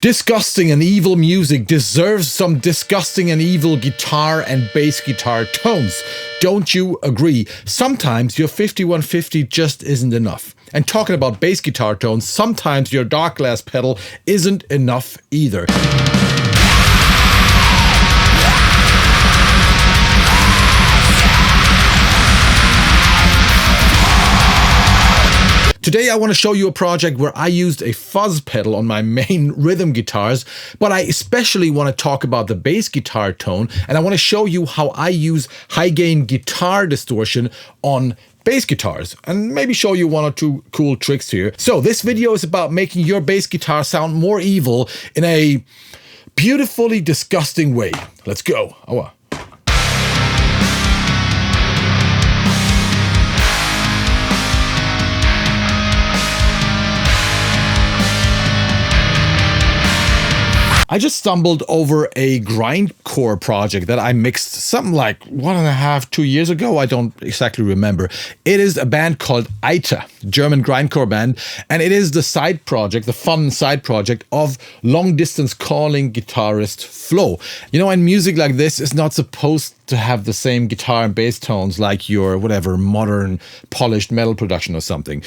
Disgusting and evil music deserves some disgusting and evil guitar and bass guitar tones. Don't you agree? Sometimes your 5150 just isn't enough. And talking about bass guitar tones, sometimes your dark glass pedal isn't enough either. Today I want to show you a project where I used a fuzz pedal on my main rhythm guitars, but I especially want to talk about the bass guitar tone, and I want to show you how I use high gain guitar distortion on bass guitars, and maybe show you one or two cool tricks here. So this video is about making your bass guitar sound more evil in a beautifully disgusting way. Let's go. I just stumbled over a grindcore project that I mixed something like 1.5, 2 years ago. I don't exactly remember. It is a band called EITER, German Grindcore band, and it is the side project, the fun side project of long distance calling guitarist Flo. You know, and music like this is not supposed to have the same guitar and bass tones like your whatever modern polished metal production or something.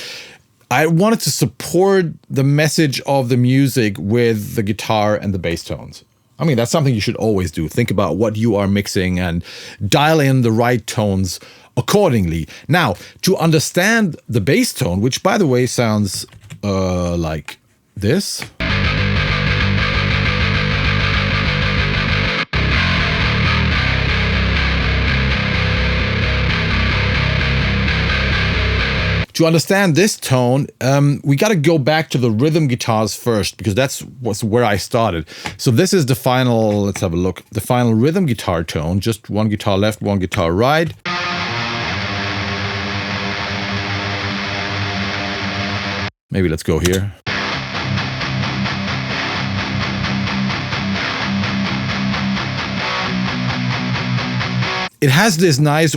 I wanted to support the message of the music with the guitar and the bass tones. I mean, that's something you should always do. Think about what you are mixing and dial in the right tones accordingly. Now, to understand the bass tone, which by the way sounds like this. To understand this tone, we got to go back to the rhythm guitars first, because that's where I started. So this is the final, let's have a look, the final rhythm guitar tone, just one guitar left, one guitar right. Maybe let's go here. It has this nice,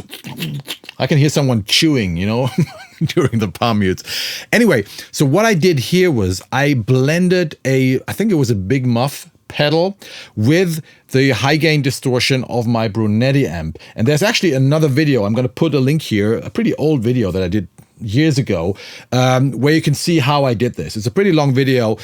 I can hear someone chewing, you know, during the palm mutes. Anyway, so what I did here was I blended I think it was a big muff pedal with the high gain distortion of my Brunetti amp. And there's actually another video, I'm going to put a link here, a pretty old video that I did years ago, where you can see how I did this. It's a pretty long video.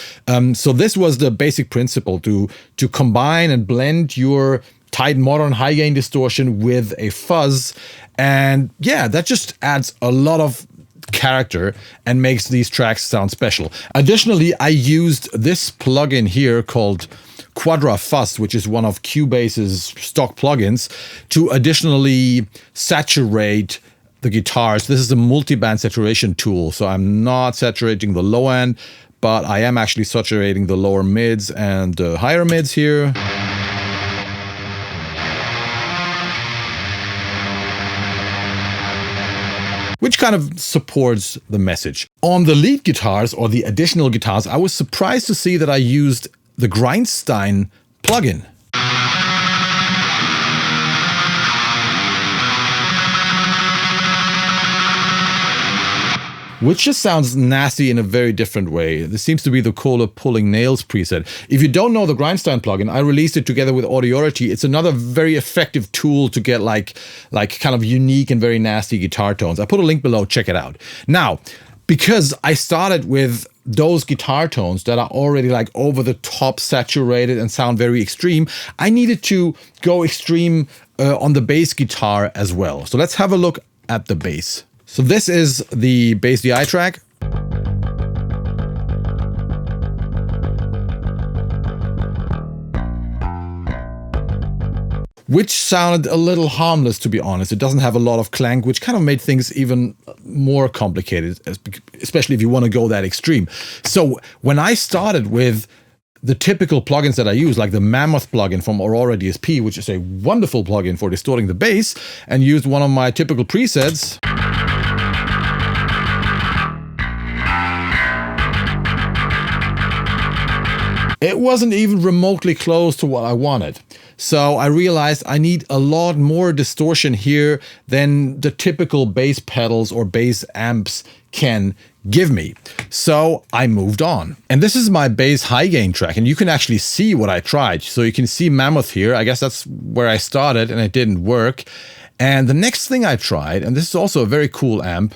So this was the basic principle, to combine and blend your tight modern high gain distortion with a fuzz, and yeah, that just adds a lot of character and makes these tracks sound special. Additionally, I used this plugin here called Quadra Fuzz, which is one of Cubase's stock plugins, to additionally saturate the guitars. This is a multi-band saturation tool, so I'm not saturating the low end, but I am actually saturating the lower mids and the higher mids here. Which kind of supports the message. On the lead guitars, or the additional guitars, I was surprised to see that I used the Grindstein Plugin. Which just sounds nasty in a very different way. This seems to be the Kohle Pulling Nails preset. If you don't know the Grindstein plugin, I released it together with Audioity. It's another very effective tool to get like kind of unique and very nasty guitar tones. I put a link below, check it out. Now, because I started with those guitar tones that are already like over the top saturated and sound very extreme, I needed to go extreme on the bass guitar as well. So let's have a look at the bass. So this is the bass DI track. Which sounded a little harmless, to be honest. It doesn't have a lot of clank, which kind of made things even more complicated, especially if you want to go that extreme. So when I started with the typical plugins that I use, like the Mammoth plugin from Aurora DSP, which is a wonderful plugin for distorting the bass, and used one of my typical presets, it wasn't even remotely close to what I wanted. So I realized I need a lot more distortion here than the typical bass pedals or bass amps can give me. So I moved on. And this is my bass high gain track, and you can actually see what I tried. So you can see Mammoth here. I guess that's where I started and it didn't work. And the next thing I tried, and this is also a very cool amp,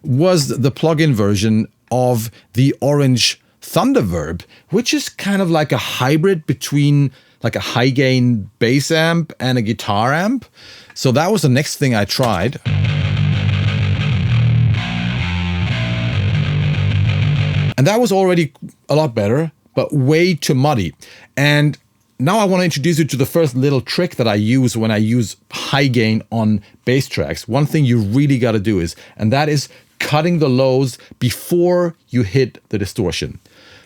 was the plugin version of the Orange Thunderverb, which is kind of like a hybrid between like a high gain bass amp and a guitar amp. So that was the next thing I tried. And that was already a lot better, but way too muddy. And now I want to introduce you to the first little trick that I use when I use high gain on bass tracks. One thing you really got to do is, and that is cutting the lows before you hit the distortion.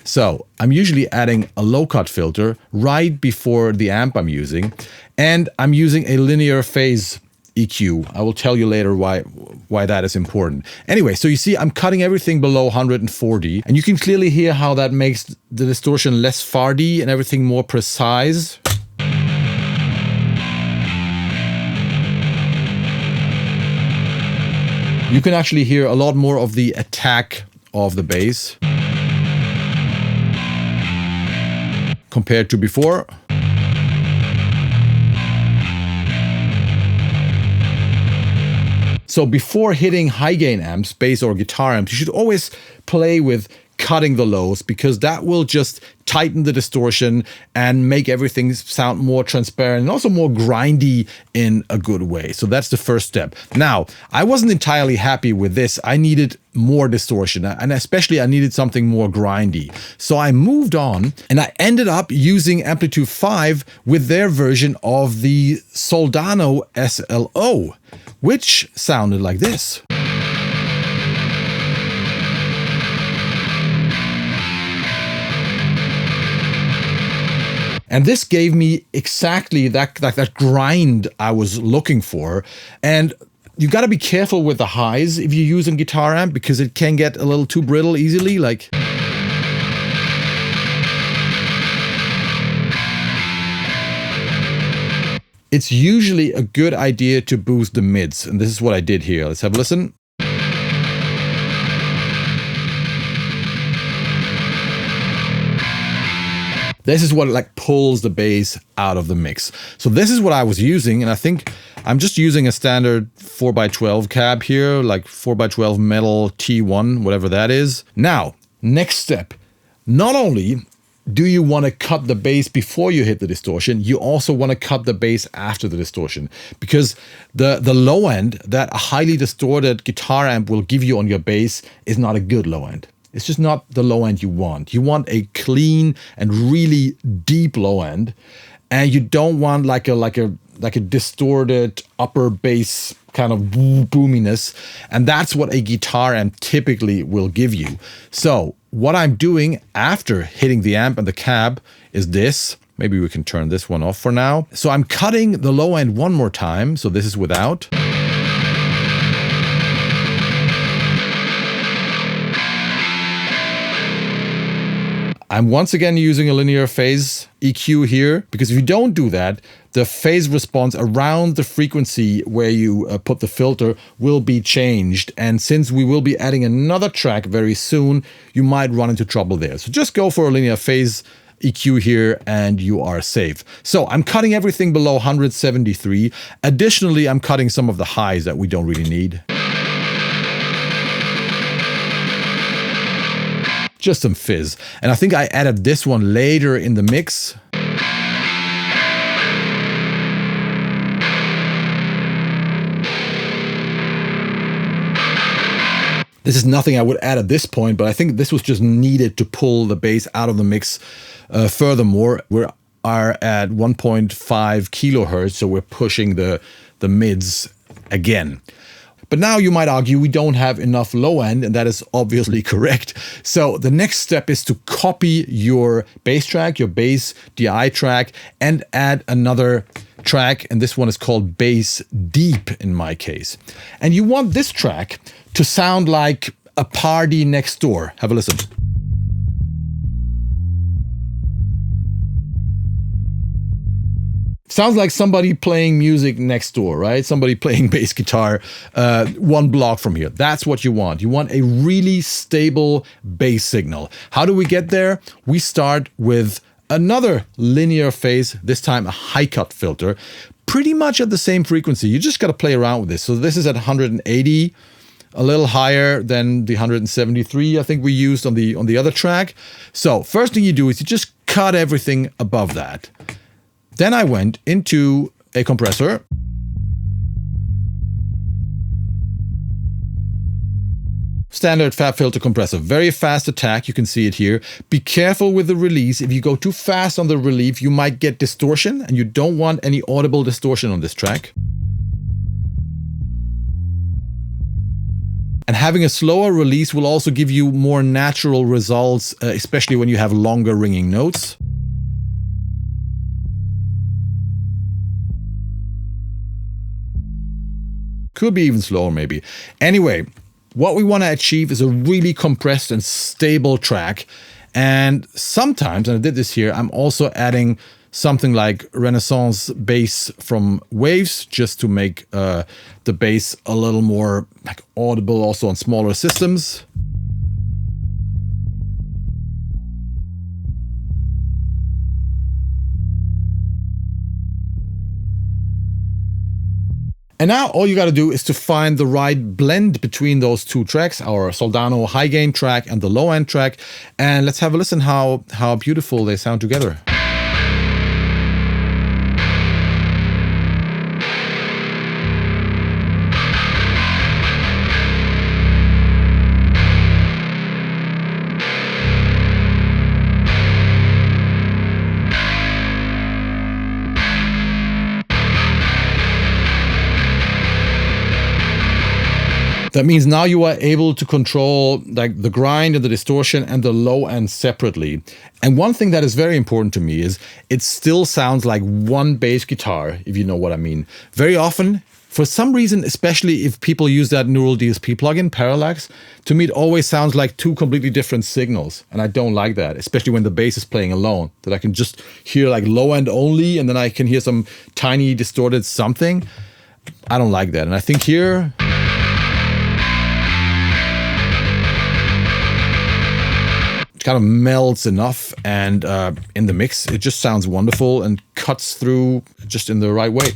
So I'm usually adding a low cut filter right before the amp I'm using, and I'm using a linear phase EQ. I will tell you later why that is important. Anyway, so you see I'm cutting everything below 140, and you can clearly hear how that makes the distortion less farty and everything more precise. You can actually hear a lot more of the attack of the bass compared to before. So before hitting high gain amps, bass or guitar amps, you should always play with cutting the lows, because that will just tighten the distortion and make everything sound more transparent and also more grindy in a good way. So that's the first step. Now, I wasn't entirely happy with this. I needed more distortion, and especially I needed something more grindy. So I moved on and I ended up using Amplitude 5 with their version of the Soldano SLO, which sounded like this. And this gave me exactly that grind I was looking for. And you got to be careful with the highs if you use a guitar amp, because it can get a little too brittle easily. Like, it's usually a good idea to boost the mids. And this is what I did here. Let's have a listen. This is what like pulls the bass out of the mix. So this is what I was using, and I think I'm just using a standard 4x12 cab here, like 4x12 metal T1, whatever that is. Now, next step. Not only do you want to cut the bass before you hit the distortion, you also want to cut the bass after the distortion, because the low end that a highly distorted guitar amp will give you on your bass is not a good low end. It's just not the low end you want. You want a clean and really deep low end, and you don't want like a distorted upper bass kind of boominess, and that's what a guitar amp typically will give you. So what I'm doing after hitting the amp and the cab is this. Maybe we can turn this one off for now. So I'm cutting the low end one more time. So this is without. I'm once again using a linear phase EQ here, because if you don't do that, the phase response around the frequency where you put the filter will be changed. And since we will be adding another track very soon, you might run into trouble there. So just go for a linear phase EQ here and you are safe. So I'm cutting everything below 173. Additionally, I'm cutting some of the highs that we don't really need. Just some fizz. And I think I added this one later in the mix. This is nothing I would add at this point, but I think this was just needed to pull the bass out of the mix. Furthermore, we are at 1.5 kilohertz, so we're pushing the mids again. But now you might argue we don't have enough low end, and that is obviously correct. So the next step is to copy your bass track, your bass DI track, and add another track. And this one is called Bass Deep in my case. And you want this track to sound like a party next door. Have a listen. Sounds like somebody playing music next door, right? Somebody playing bass guitar 1 block from here. That's what you want. You want a really stable bass signal. How do we get there? We start with another linear phase, this time a high cut filter, pretty much at the same frequency. You just got to play around with this. So this is at 180, a little higher than the 173 I think we used on the other track. So first thing you do is you just cut everything above that. Then I went into a compressor. Standard FabFilter compressor, very fast attack, you can see it here. Be careful with the release. If you go too fast on the relief, you might get distortion, and you don't want any audible distortion on this track. And having a slower release will also give you more natural results, especially when you have longer ringing notes. Could be even slower maybe. Anyway, what we want to achieve is a really compressed and stable track. And sometimes, and I did this here, I'm also adding something like Renaissance bass from Waves, just to make the bass a little more like audible also on smaller systems. And now all you got to do is to find the right blend between those two tracks, our Soldano high gain track and the low end track. And let's have a listen how beautiful they sound together. That means now you are able to control like the grind and the distortion and the low end separately. And one thing that is very important to me is it still sounds like one bass guitar, if you know what I mean. Very often, for some reason, especially if people use that neural DSP plugin, Parallax, to me it always sounds like two completely different signals. And I don't like that, especially when the bass is playing alone, that I can just hear like low end only and then I can hear some tiny distorted something. I don't like that. And I think here, kind of melts enough, and in the mix it just sounds wonderful and cuts through just in the right way.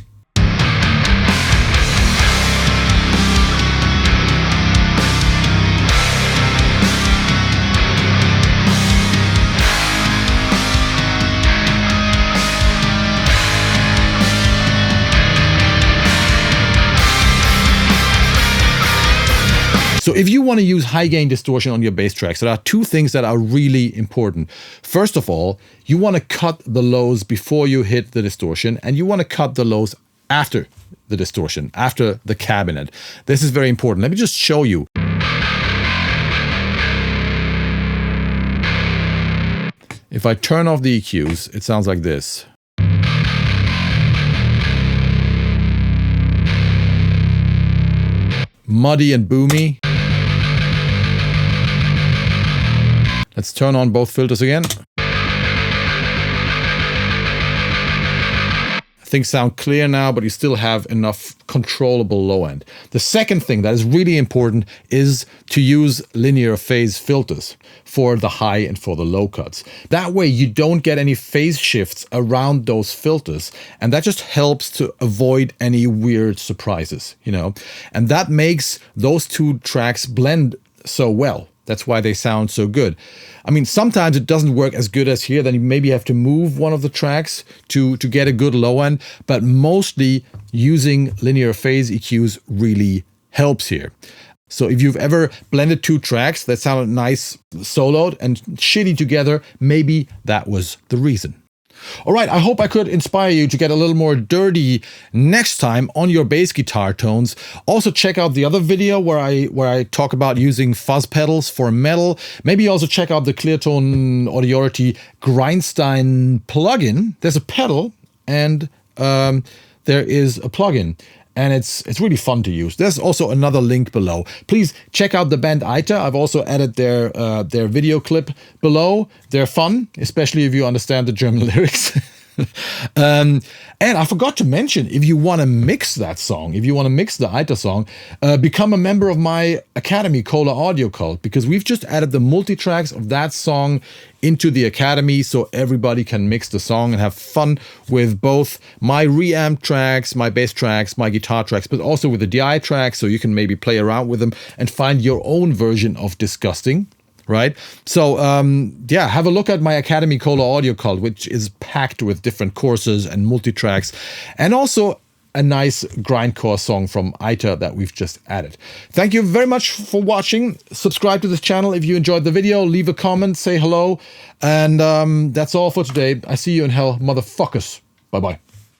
So if you want to use high gain distortion on your bass tracks, there are two things that are really important. First of all, you want to cut the lows before you hit the distortion, and you want to cut the lows after the distortion, after the cabinet. This is very important. Let me just show you. If I turn off the EQs, it sounds like this. Muddy and boomy. Let's turn on both filters again. Things sound clear now, but you still have enough controllable low end. The second thing that is really important is to use linear phase filters for the high and for the low cuts. That way you don't get any phase shifts around those filters, and that just helps to avoid any weird surprises, you know. And that makes those two tracks blend so well. That's why they sound so good. I mean, sometimes it doesn't work as good as here. Then you maybe have to move one of the tracks to get a good low end. But mostly using linear phase EQs really helps here. So if you've ever blended two tracks that sounded nice soloed and shitty together, maybe that was the reason. All right, I hope I could inspire you to get a little more dirty next time on your bass guitar tones. Also check out the other video where I talk about using fuzz pedals for metal. Maybe also check out the Cleartone Audiority Grindstein Plugin. There's a pedal and there is a plugin. And it's really fun to use. There's also another link below. Please check out the band EITER. I've also added their video clip below. They're fun, especially if you understand the German lyrics. And I forgot to mention, if you want to mix that song, if you want to mix the EITER song, become a member of my Academy, Kohle Audio Cult, because we've just added the multi-tracks of that song into the Academy so everybody can mix the song and have fun with both my reamp tracks, my bass tracks, my guitar tracks, but also with the DI tracks, so you can maybe play around with them and find your own version of Disgusting. Right? So, yeah, have a look at my Academy Kohle Audio Cult, which is packed with different courses and multi-tracks, and also a nice grindcore song from EITER that we've just added. Thank you very much for watching. Subscribe to this channel if you enjoyed the video. Leave a comment, say hello, and that's all for today. I see you in hell, motherfuckers. Bye-bye.